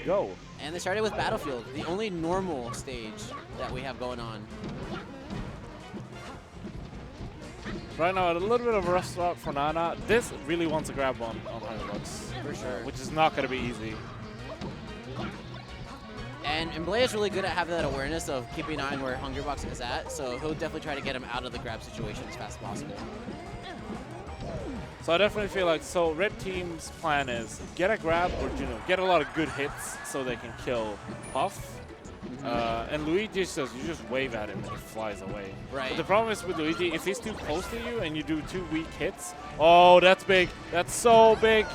go. And they started with Battlefield, the only normal stage that we have going on. Right now, a little bit of a rough start for Nana. This really wants to grab on Hungrybox. For sure. Which is not going to be easy. And Blea is really good at having that awareness of keeping an eye on where Hungrybox is at, so he'll definitely try to get him out of the grab situation as fast as possible. So I definitely feel like, so red team's plan is get a grab or get a lot of good hits so they can kill Puff. And Luigi says you just wave at him and he flies away. Right. But the problem is with Luigi, if he's too close to you and you do 2 weak hits, oh, that's big. That's so big.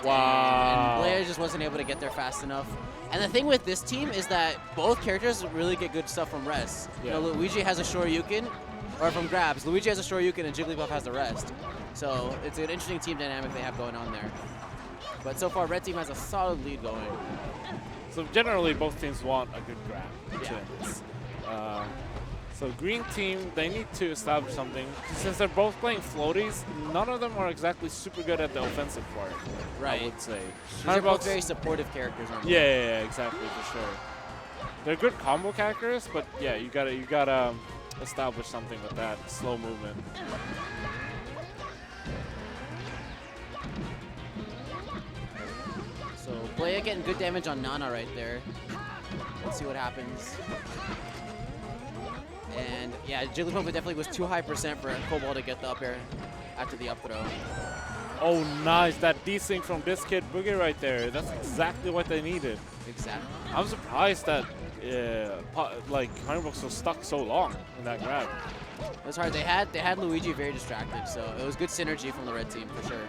Wow. And Blea just wasn't able to get there fast enough. And the thing with this team is that both characters really get good stuff from rest. Yeah. You know, Luigi has a Shoryuken, or from grabs. Luigi has a Shoryuken and Jigglypuff has the rest. So it's an interesting team dynamic they have going on there. But so far, red team has a solid lead going. So generally, both teams want a good grab to this. So green team, they need to establish something. Since they're both playing floaties, none of them are exactly super good at the offensive part. Right. I would say. They're both very supportive characters. Yeah, exactly, for sure. They're good combo characters, but yeah, you gotta establish something with that slow movement. So Blea getting good damage on Nana right there. Let's see what happens. And yeah, Jigglypuff definitely was too high percent for Cobalt to get the up air after the up throw. Oh, nice. That desync from this kid Boogie right there. That's exactly what they needed. Exactly. I'm surprised that like Hungrybox was stuck so long in that grab. It was hard. They had Luigi very distracted, so it was good synergy from the red team for sure.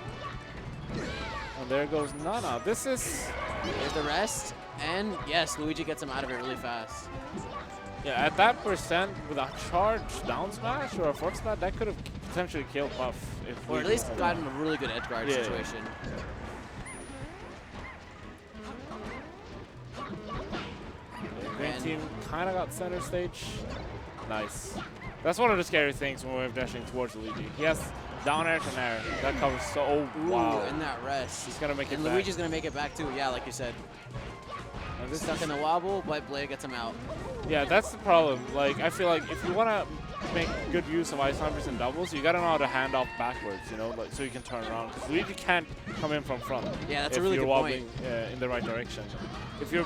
And there goes Nana. This is... There's the rest, and yes, Luigi gets him out of it really fast. Yeah, at that percent, with a charge down smash or a forward smash, that could have potentially killed Puff. Or at least gotten a really good edge guard situation. Green team kind of got center stage. Nice. That's one of the scary things when we're dashing towards Luigi. He has down air to nair. That covers so... Oh, wow. In that rest. He's going to make it back. And Luigi's going to make it back too, yeah, like you said. And this stuck in the wobble, but Blea gets him out. Yeah, that's the problem. Like, I feel like if you want to make good use of ice climbers and doubles, you got to know how to hand off backwards, you know, like so you can turn around. Because Luigi can't come in from front. Yeah, that's a really good point. If you're wobbling in the right direction. If you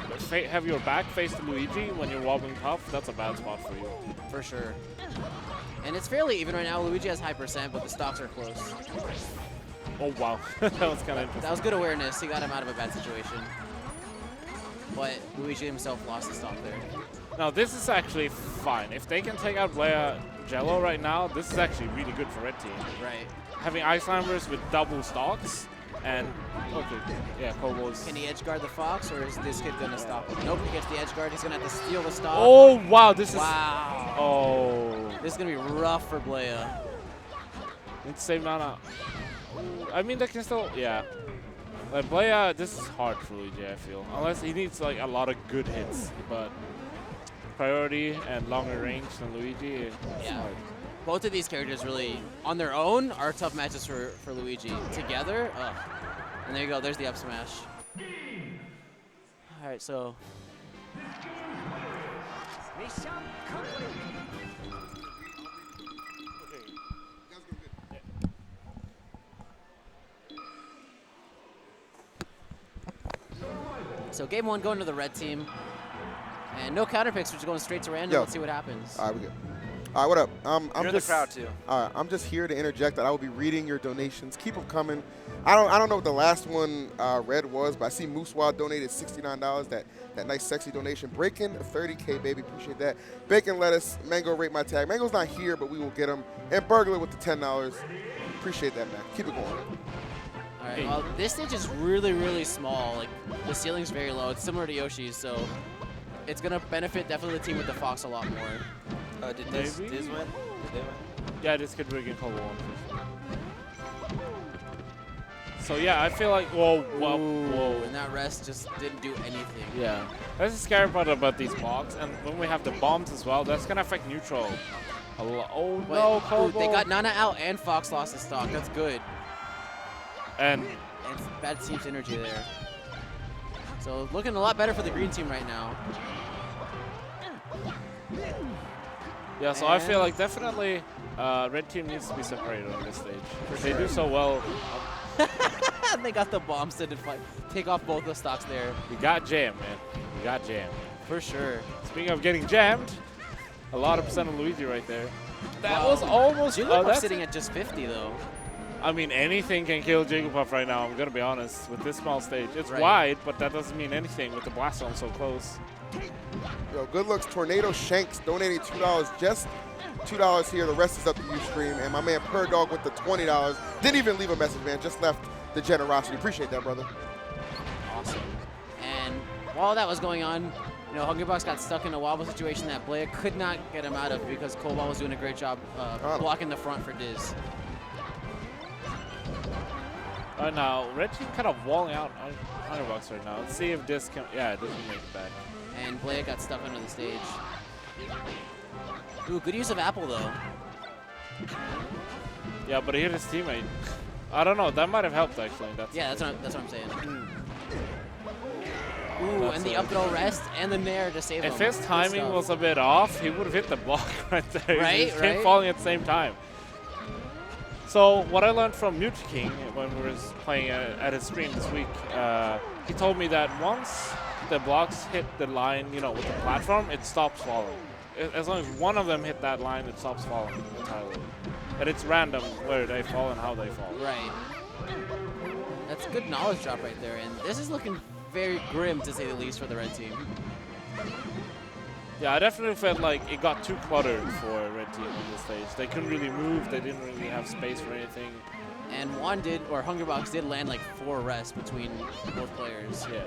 have your back face to Luigi when you're wobbling Puff, that's a bad spot for you. For sure. And it's fairly even right now. Luigi has high percent, but the stocks are close. Oh, wow. That was kind of interesting. That was good awareness. He got him out of a bad situation. But Luigi himself lost the stock there. Now, this is actually fine. If they can take out Blea Gelo right now, this is actually really good for red team. Right. Having ice climbers with double stocks and... Okay, yeah, Kobo's... Can he edge guard the Fox, or is this kid going to stop him? Nope, he gets the edge guard. He's going to have to steal the stock. Oh, wow, this is... Wow. Oh. This is going to be rough for Blea. Need to save Nana. I mean, they can still... Yeah. Like, Blea, this is hard for Luigi, I feel. Unless he needs, like, a lot of good hits. But priority and longer range than Luigi, it's hard. Both of these characters really, on their own, are tough matches for Luigi. Together, and there you go, there's the up smash. All right, so. So game one going to the red team. And no counter picks, we're just going straight to random. Let's see what happens. All right, we good. All right, what up? I'm You're just, the crowd too. All right, I'm just here to interject that I will be reading your donations. Keep them coming. I don't know what the last one read was, but I see Moosewad donated $69. That nice sexy donation. Breaking 30K, baby. Appreciate that. Bacon lettuce. Mango rate my tag. Mango's not here, but we will get him. And Burglar with the $10. Appreciate that, man. Keep it going. All right. Well, this stage is really, really small. Like the ceiling's very low. It's similar to Yoshi's, so it's gonna benefit definitely the team with the Fox a lot more. Did Diz win? Did they win? Yeah, this could bring in Kobo one. So yeah, I feel like whoa. And that rest just didn't do anything. Yeah, that's the scary part about these blocks, and when we have the bombs as well, that's gonna affect neutral a lot. Oh no, Kobo! They got Nana out and Fox lost his stock. That's good. And bad team synergy there. So looking a lot better for the green team right now. Yeah, so I feel like definitely red team needs to be separated on this stage. If they do so well. They got the bombs to take off both the stocks there. We got jammed, man. We got jammed. For sure. Speaking of getting jammed, a lot of percent of Luigi right there. That Wow. was almost. Jigglypuff sitting at just 50 though. I mean, anything can kill Jigglypuff right now, I'm going to be honest, with this small stage. It's Right. wide, but that doesn't mean anything with the blast zone so close. Yo, good looks. Tornado Shanks donating $2. Just $2 here. The rest is up to you, stream. And my man Per Dog with the $20. Didn't even leave a message, man. Just left the generosity. Appreciate that, brother. Awesome. And while that was going on, you know, Hungrybox got stuck in a wobble situation that Blea could not get him out of because Cobalt was doing a great job blocking the front for Diz. Right now, red team kind of walling out on Hungrybox right now. Let's see if this can. Yeah, it doesn't make it back. And Blea got stuck under the stage. Ooh, good use of Apple though. Yeah, but he hit his teammate. I don't know. That might have helped actually. Yeah, that's what I'm saying. Ooh, That's and the it. up throw rest and the nair to save him. If his Good timing stuff. was a bit off, he would have hit the block right there. Right, He right. falling at the same time. So what I learned from Mute King when we were playing at his stream this week, he told me that once the blocks hit the line, you know, with the platform, it stops falling. As long as one of them hit that line, it stops falling entirely. And it's random where they fall and how they fall. Right. That's good knowledge drop right there. And this is looking very grim, to say the least, for the red team. Yeah, I definitely felt like it got too cluttered for red team on this stage. They couldn't really move. They didn't really have space for anything. And Hungrybox did land like 4 rests between both players. Yeah.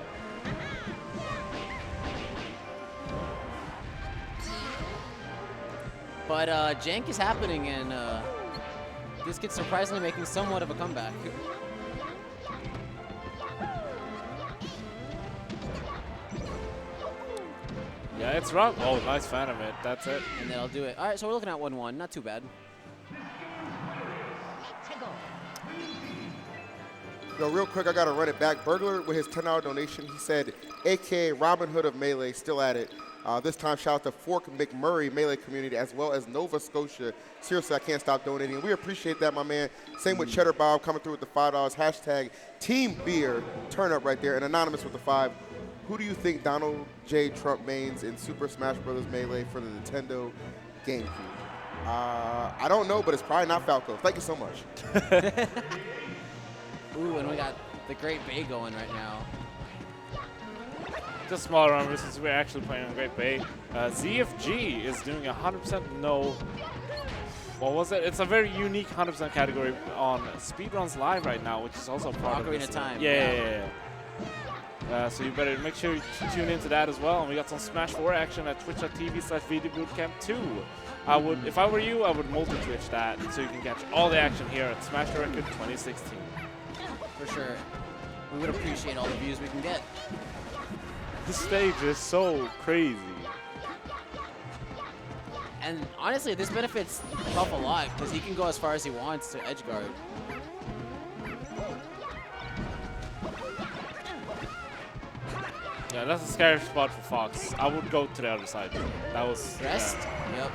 But jank is happening, and this kid's surprisingly making somewhat of a comeback. Yeah, it's rough. Oh, nice Phantom hit. That's it. And that'll do it. All right, so we're looking at 1-1. Not too bad. Yo, real quick, I got to run it back. Burglar with his $10 donation. He said, AKA Robin Hood of Melee, still at it. This time, shout out to Fork McMurray Melee community as well as Nova Scotia. Seriously, I can't stop donating. We appreciate that, my man. Same with Cheddar Bob coming through with the $5. Hashtag Team Beer. Turn up right there. And Anonymous with the 5. Who do you think Donald J. Trump mains in Super Smash Bros. Melee for the Nintendo GameCube? I don't know, but it's probably not Falco. Thank you so much. Ooh, and we got the Great Bay going right now. Just smaller armor since we're actually playing on Great Bay. ZFG is doing 100% no. What was it? It's a very unique 100% category on Speedruns Live right now, which is also part of Ocarina this. of Time. Yeah. So you better make sure you tune into that as well. And we got some Smash 4 action at twitch.tv/VGBootCamp 2. If I were you, I would multi-twitch that so you can catch all the action here at Smash the Record 2016. For sure. We would appreciate all the views we can get. This stage is so crazy. And honestly, this benefits Puff a lot because he can go as far as he wants to edge guard. Yeah, that's a scary spot for Fox. I would go to the other side. That was Rest? Yep.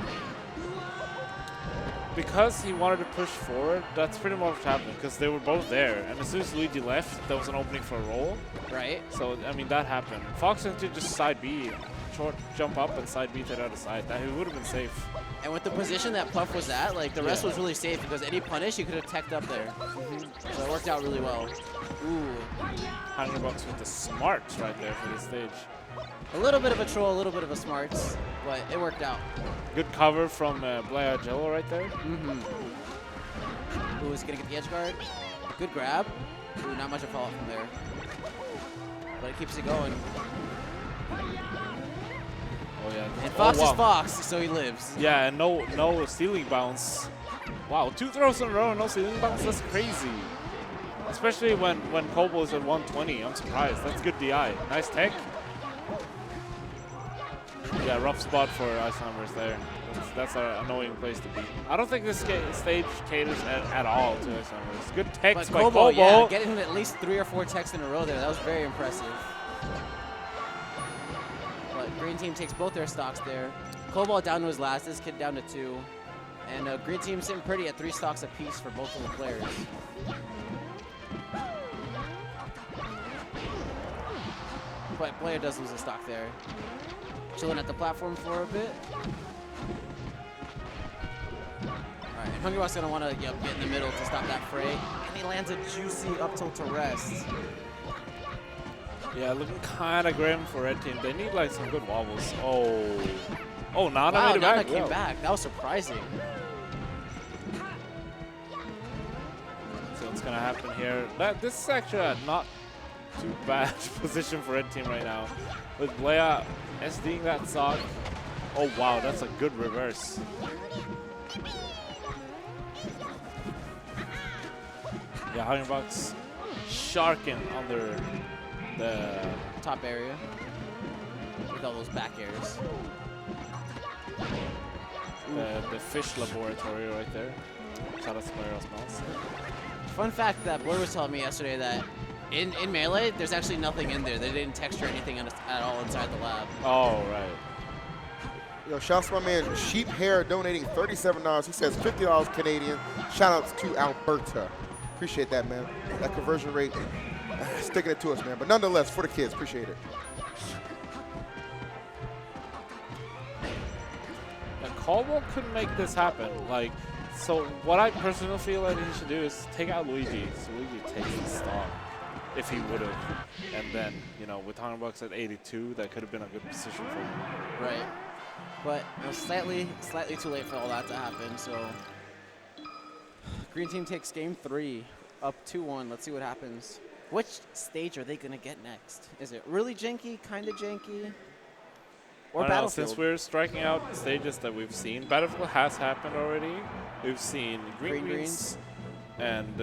Because he wanted to push forward, that's pretty much what happened because they were both there. And as soon as Luigi left, there was an opening for a roll. Right. So, I mean, that happened. Fox had to just side B, short jump up and side B to the other side. That he would have been safe. And with the position that Puff was at, like the rest was really safe because any punish he could have teched up there. So it worked out really well. Ooh. Hungrybox with the smarts right there for this stage. A little bit of a troll, a little bit of a smarts, but it worked out. Good cover from Blea Gelo right there. Ooh, is he gonna get the edge guard? Good grab. Ooh, not much of fallout from there. But it keeps it going. Oh yeah. And Fox wow. is Fox, so he lives. Yeah, and no ceiling bounce. Wow, 2 throws in a row, no ceiling bounce. That's crazy. Especially when Kobo is at 120. I'm surprised. That's good DI. Nice tech. Yeah, rough spot for Icelanders there. That's an annoying place to be. I don't think this stage caters at all to Icelanders. Good techs But by Kobo, Kobo. yeah, getting at least 3 or 4 techs in a row there. That was very impressive. Green team takes both their stocks there. Cobalt down to his last, this kid down to 2. And Green team sitting pretty at 3 stocks apiece for both of the players. But Blea does lose a stock there. Chilling at the platform for a bit. Alright, and Hungrybox gonna wanna get in the middle to stop that fray. And he lands a juicy up tilt to rest. Yeah, looking kind of grim for red team. They need like some good wobbles. Oh, Nana Wow, made it Nana back. came back. That was surprising. So what's gonna happen here? This is actually a not too bad position for red team right now. With Blea SDing that sock. Oh wow, that's a good reverse. Yeah, Hungrybox sharking under the Top area. With all those back airs. the fish laboratory right there. Shout out to Mario Smalls. Fun fact that Blea was telling me yesterday that in Melee, there's actually nothing in there. They didn't texture anything at all inside the lab. Oh, right. Yo, shouts to my man Sheep Hair donating $37. He says $50 Canadian. Shout outs to Alberta. Appreciate that, man. That conversion rate, sticking it to us, man. But nonetheless, for the kids, appreciate it. Caldwell couldn't make this happen. Like, so what I personally feel like he should do is take out Luigi, so Luigi takes the stock, if he would have. And then, you know, with Hungrybox at 82, that could have been a good position for him. Right. But you know, slightly too late for all that to happen. So Green team takes game 3, up 2-1. Let's see what happens. Which stage are they gonna get next? Is it really janky, kind of janky? Or I don't know, Battlefield? since we're striking out stages that we've seen, Battlefield has happened already. We've seen Green Greens and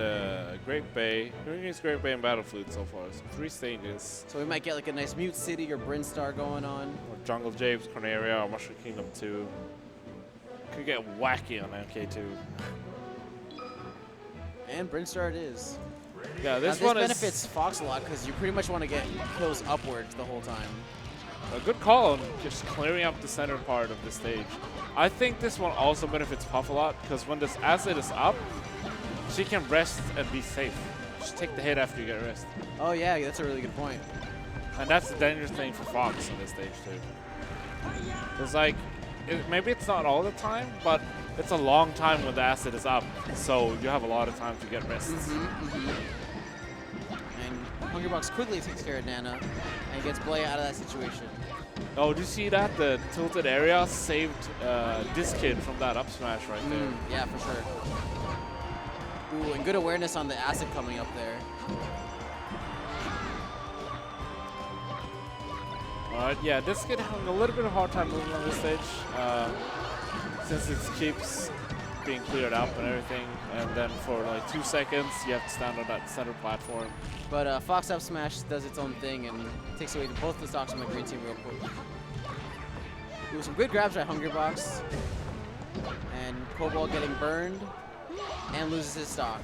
Great Bay. Green Greens, Great Bay, and Battlefield so far. So 3 stages. So we might get like a nice Mute City or Brinstar going on. Or Jungle Japes, Corneria, or Mushroom Kingdom 2. Could get wacky on MK2. And Brinstar it is. Yeah, this now, one benefits Fox a lot because you pretty much want to get kills upwards the whole time. a good call on just clearing up the center part of the stage. I think this one also benefits Puff a lot because when this asset is up, she can rest and be safe. Just take the hit after you get rest. Oh yeah, that's a really good point. And that's the dangerous thing for Fox on this stage too. It's like, maybe it's not all the time, but it's a long time when the asset is up, so you have a lot of time to get rests. And Hungrybox quickly takes care of Nana and gets Blea out of that situation. Oh, do you see that? The tilted area saved this kid from that up smash right there. Yeah, for sure. Ooh, and good awareness on the acid coming up there. Alright, yeah, this kid having a little bit of a hard time moving on this stage since it keeps being cleared up and everything, and then for like 2 seconds you have to stand on that center platform. But Fox up smash does its own thing and takes away both the stocks from the green team real quick. Ooh, some good grabs by Hungrybox. And Cobalt getting burned and loses his stock.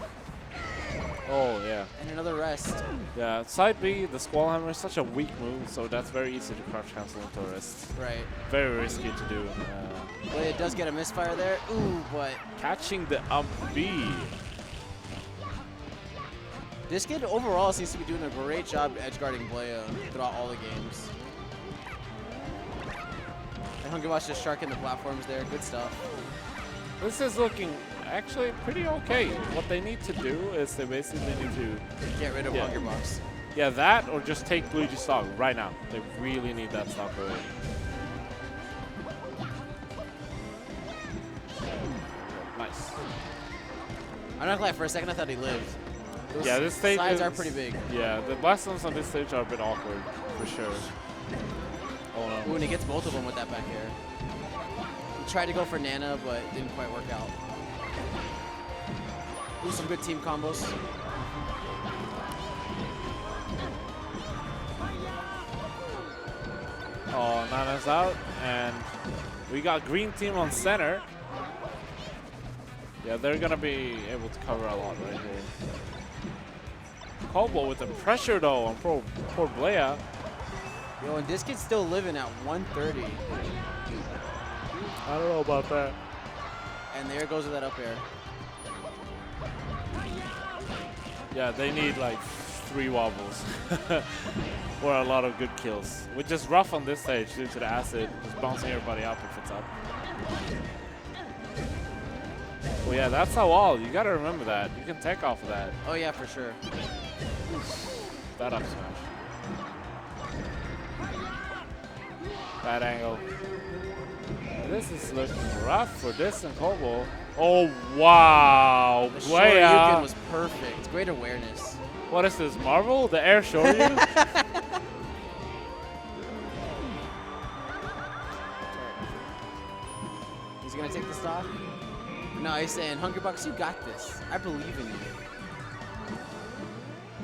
Oh, yeah. And another rest. Yeah, side B, the Squall Hammer is such a weak move, so that's very easy to crouch cancel into a rest. Right. Very risky to do. But it does get a misfire there. Ooh, but catching the up B. This kid overall seems to be doing a great job edgeguarding Blea throughout all the games. And Hungrybox just sharking the platforms there. Good stuff. This is looking actually pretty okay. What they need to do is they basically need to get rid of Hungrybox. Yeah, that or just take Luigi's stock right now. They really need that stock away. Nice. I'm not gonna lie, for a second I thought he lived. Those yeah, this stage sides are pretty big. Yeah, the blast zones on this stage are a bit awkward, for sure. Oh no. Ooh, and he gets both of them with that back air. He tried to go for Nana, but it didn't quite work out. Ooh, some good team combos. Oh, Nana's out, and we got green team on center. Yeah, they're gonna be able to cover a lot right here. Cobalt with the pressure though on poor Blea. Yo, and this kid's still living at 130. I don't know about that. And there goes with that up air. Yeah, they need like 3 wobbles or a lot of good kills. Which is rough on this stage due to the acid, just bouncing everybody up if it's up. Well, yeah, that's a wall. You gotta remember that. You can take off of that. Oh yeah, for sure. That up smash. Bad angle. This is looking rough for this and Kobo. Oh, wow. The Blea. Shoryuken was perfect. Great awareness. What is this, Marvel? The air Shoryuken? He's going to take the stock? No, he's saying, Hungrybox, you got this. I believe in you.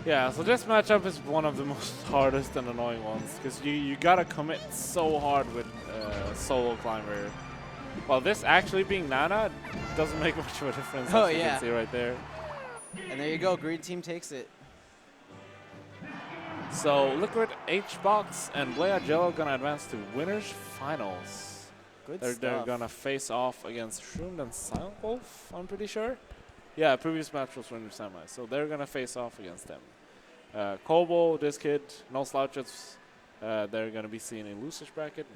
Yeah, so this matchup is one of the most hardest and annoying ones because you gotta commit so hard with solo climber. Well, this actually being Nana doesn't make much of a difference. Oh, as you yeah. can see right there. And there you go. Green team takes it. So Liquid, H-Box, and Blea Gelo gonna advance to winners finals. Good They're stuff. gonna face off against Shroomed and Silent Wolf, I'm pretty sure. Yeah, previous match was winner semi, so they're gonna face off against them. Kobo, this kid, no slouches. They're gonna be seen in losers bracket.